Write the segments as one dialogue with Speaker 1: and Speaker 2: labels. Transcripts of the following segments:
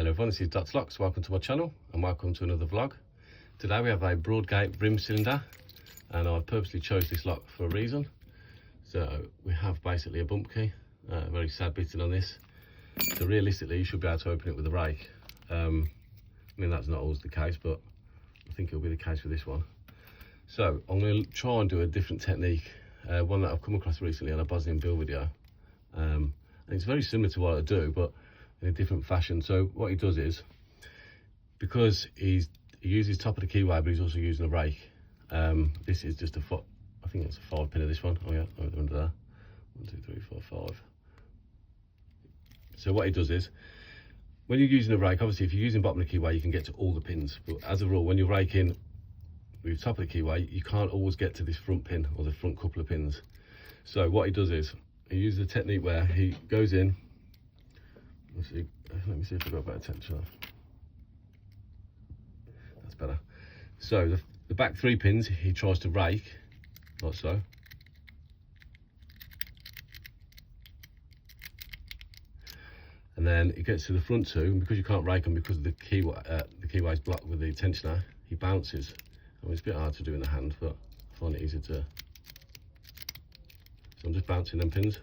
Speaker 1: Hello everyone, this is TOK. Welcome to my channel and welcome to another vlog. Today we have a broad gate rim cylinder and I purposely chose this lock for a reason. So we have basically a bump key, very sad bitting on this. So realistically you should be able to open it with a rake. I mean that's not always the case, but I think it'll be the case for this one. So I'm going to try and do a different technique, one that I've come across recently on a Bosnian build video. And it's very similar to what I do, but in a different fashion. So what he does is, because he uses top of the keyway, but he's also using a rake. This is just a foot. I think it's a 5 pin of this one. Oh yeah, under there. 1, 2, 3, 4, 5. So what he does is, when you're using a rake, obviously if you're using bottom of the keyway, you can get to all the pins. But as a rule, when you're raking with top of the keyway, you can't always get to this front pin or the front couple of pins. So what he does is, he uses a technique where he goes in. Let me see if I've got better tension. That's better. So the back 3 pins he tries to rake, like so. And then it gets to the front 2, and because you can't rake them because of the keyway's blocked with the tensioner, he bounces. I mean, it's a bit hard to do in the hand, but I find it easier to. So I'm just bouncing them pins.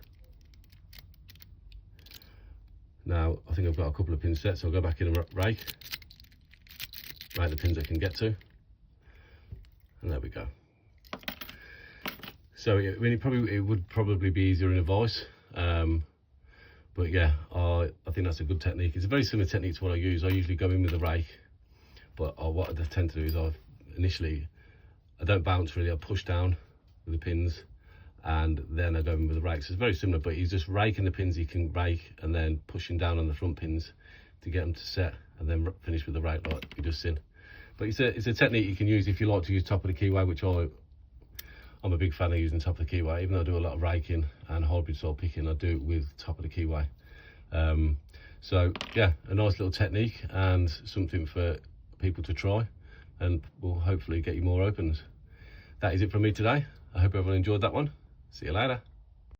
Speaker 1: Now, I think I've got a couple of pins set, so I'll go back in and rake the pins I can get to. And there we go. So, I mean, it would probably be easier in a vice. But yeah, I think that's a good technique. It's a very similar technique to what I use. I usually go in with a rake, but what I tend to do is I don't bounce really, I push down with the pins. And then I go in with the rake. So it's very similar, but he's just raking the pins he can rake and then pushing down on the front pins to get them to set and then finish with the rake like you just seen. But it's a technique you can use if you like to use top of the keyway, which I'm a big fan of using top of the keyway. Even though I do a lot of raking and hybrid style picking, I do it with top of the keyway. So yeah, a nice little technique and something for people to try, and will hopefully get you more opens. That is it from me today. I hope everyone enjoyed that one. See you later.